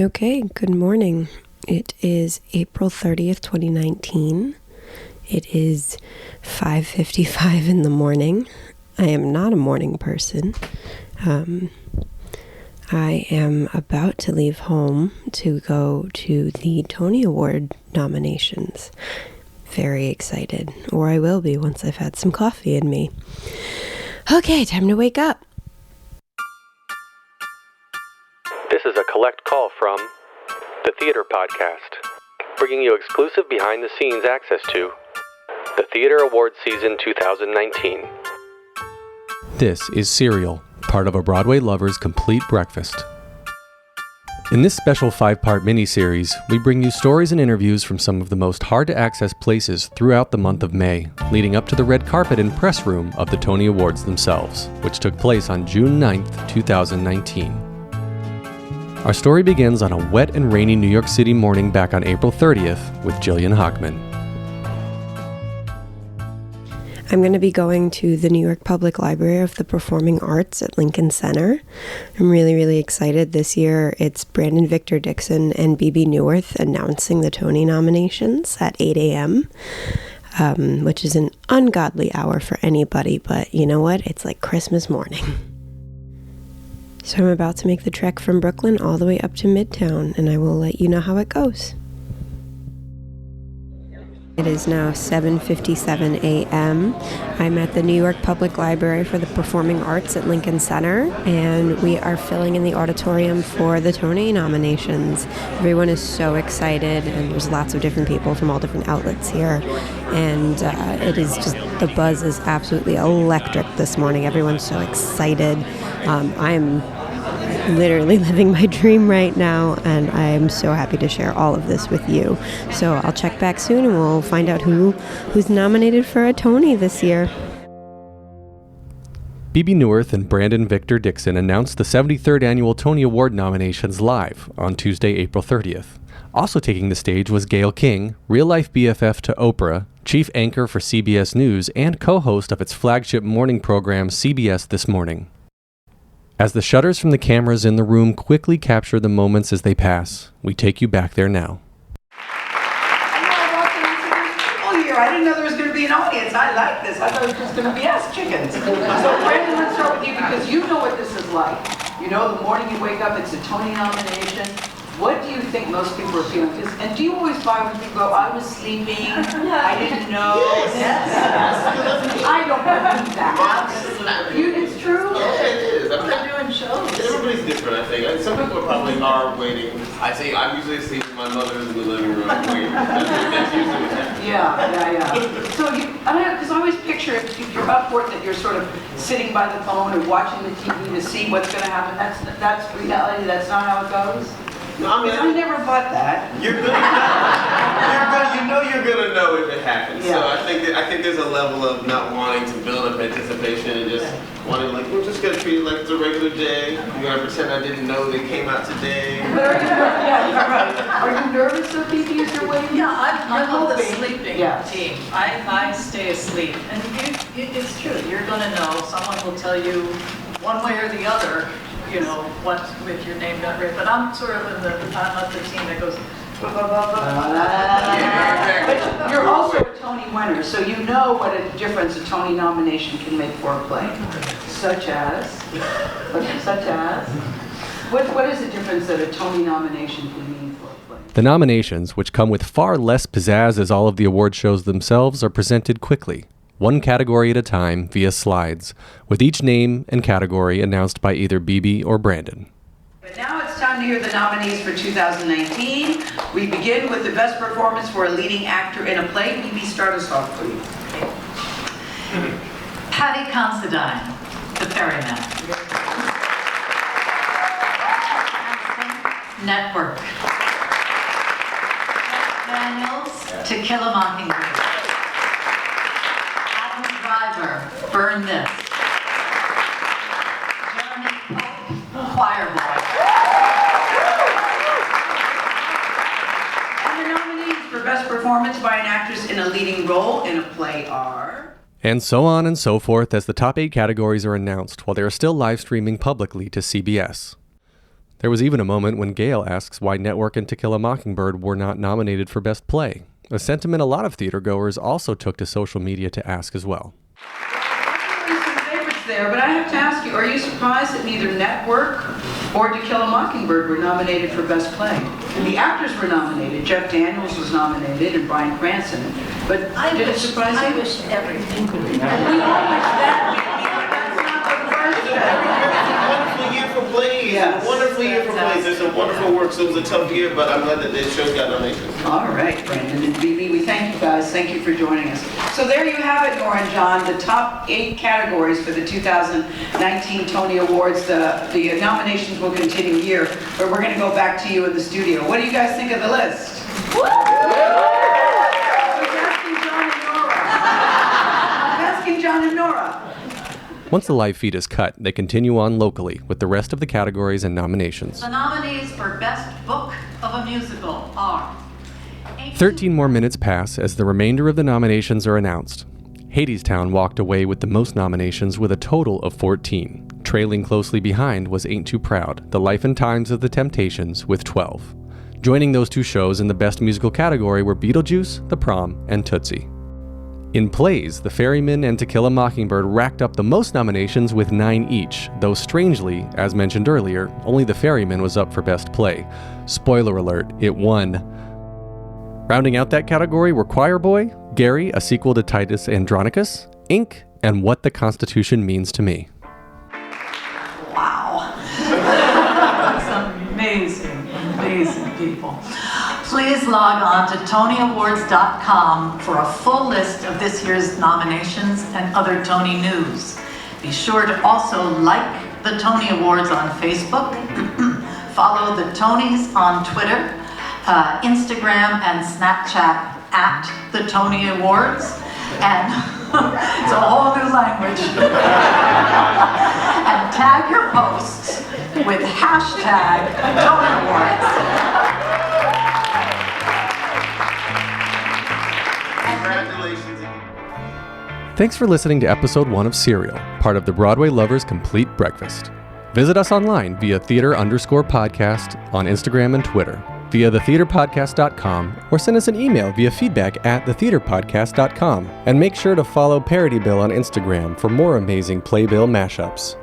Okay, good morning. It is April 30th, 2019. It is 5:55 in the morning. I am not a morning person. I am about to leave home to go to the Tony Award nominations. Very excited, or I will be once I've had some coffee in me. Okay, time to wake up. This is a collect call from the Theater Podcast, bringing you exclusive behind-the-scenes access to the Theater Awards Season 2019. This is Serial, part of a Broadway-Lover's Complete Breakfast. In this special 5-part miniseries, we bring you stories and interviews from some of the most hard-to-access places throughout the month of May, leading up to the red carpet and press room of the Tony Awards themselves, which took place on June 9th, 2019. Our story begins on a wet and rainy New York City morning back on April 30th with Jillian Hochman. I'm going to be going to the New York Public Library of the Performing Arts at Lincoln Center. I'm really excited. This year it's Brandon Victor Dixton and Bebe Newarth announcing the Tony nominations at 8 a.m., which is an ungodly hour for anybody, but you know what? It's like Christmas morning. So I'm about to make the trek from Brooklyn all the way up to Midtown, and I will let you know how it goes. It is now 7:57 a.m. I'm at the New York Public Library for the Performing Arts at Lincoln Center, and we are filling in the auditorium for the Tony nominations. Everyone is so excited, and there's lots of different people from all different outlets here, and it is just, the buzz is absolutely electric this morning. Everyone's so excited. I'm literally living my dream right now, and I'm so happy to share all of this with you. So I'll check back soon and we'll find out who's nominated for a Tony this year. Bebe Newarth and Brandon Victor Dixton announced the 73rd Annual Tony Award nominations live on Tuesday, April 30th. Also taking the stage was Gayle King, real-life BFF to Oprah, chief anchor for CBS News, and co-host of its flagship morning program, CBS This Morning. As the shutters from the cameras in the room quickly capture the moments as they pass, we take you back there now. I know I walked into this people here. I didn't know there was going to be an audience. I like this. I thought it was just going to be ass chickens. So Brandon, let's start with you because you know what this is like. You know, the morning you wake up, it's a Tony nomination. What do you think most people are feeling? And do you always buy when people go, I was sleeping, I didn't know? Yes. I don't believe that. Absolutely. It's true? Yeah, it is. They're doing shows. Everybody's different, I think. Some people probably are waiting. I say I'm usually asleep in my mother's in the living room waiting. That's usually what's happening. Yeah. So because I always picture if you're up for it that you're sort of sitting by the phone and watching the TV to see what's going to happen. That's reality. That's not how it goes. No, I mean, I never bought that. You're gonna know if it happens. Yeah. So I think there's a level of not wanting to build up anticipation and just wanting we're just gonna treat it like it's a regular day. We're gonna pretend I didn't know they came out today. Are you nervous or thinking as you're waiting? Yeah, I'm on the hoping. sleeping team. I stay asleep, and it's true. You're gonna know. Someone will tell you one way or the other. You know, what with your name not read, but I'm sort of I'm not the team that goes. But you're also a Tony winner, so you know what a difference a Tony nomination can make for a play. Such as, what is the difference that a Tony nomination can mean for a play? The nominations, which come with far less pizzazz as all of the award shows themselves, are presented quickly, one category at a time via slides, with each name and category announced by either Bebe or Brandon. But now it's time to hear the nominees for 2019. We begin with the best performance for a leading actor in a play. Bebe, start us off, please. Patty Considine, The Ferryman. Network. Daniels, To Kill a Mockingbird. Driver, Burn This. Jeremy Pope, Choir Boy. And the nominees for Best Performance by an Actress in a Leading Role in a Play are... And so on and so forth as the top 8 categories are announced while they are still live streaming publicly to CBS. There was even a moment when Gayle asks why Network and To Kill a Mockingbird were not nominated for Best Play, a sentiment a lot of theatergoers also took to social media to ask as well. There's some favorites there, but I have to ask you, are you surprised that neither Network or To Kill a Mockingbird were nominated for Best Play? And the actors were nominated. Jeff Daniels was nominated and Bryan Cranston. But did it surprise you? I wish everything could be. We all wish that. Wonderful year for plays. Yes. Wonderful year for plays. There's some wonderful work. So it was a tough year, but I'm glad that this show got nominations. All right, Brandon and Bebe, we thank you guys. Thank you for joining us. So there you have it, Nora and John, the top 8 categories for the 2019 Tony Awards. The nominations will continue here, but we're going to go back to you in the studio. What do you guys think of the list? Woo! Asking John and Nora. Once the live feed is cut, they continue on locally with the rest of the categories and nominations. The nominees for Best Book of a Musical are 13 more minutes pass as the remainder of the nominations are announced. Hadestown walked away with the most nominations with a total of 14. Trailing closely behind was Ain't Too Proud, The Life and Times of the Temptations with 12. Joining those two shows in the Best Musical category were Beetlejuice, The Prom, and Tootsie. In plays, The Ferryman and To Kill a Mockingbird racked up the most nominations with 9 each, though strangely, as mentioned earlier, only The Ferryman was up for Best Play. Spoiler alert, it won. Rounding out that category were Choir Boy, Gary, a sequel to Titus Andronicus, Ink, and What the Constitution Means to Me. Wow. That's amazing, amazing people. Please log on to TonyAwards.com for a full list of this year's nominations and other Tony news. Be sure to also like the Tony Awards on Facebook, follow the Tonys on Twitter, Instagram and Snapchat at the Tony Awards, and it's a whole new language. And tag your posts with hashtag Tony Awards. Congratulations. Thanks for listening to episode 1 of Serial, part of the Broadway-Lovers Complete Breakfast. Visit us online via theater_podcast on Instagram and Twitter, via thetheaterpodcast.com, or send us an email via feedback@thetheaterpodcast.com. And make sure to follow Parody Bill on Instagram for more amazing Playbill mashups.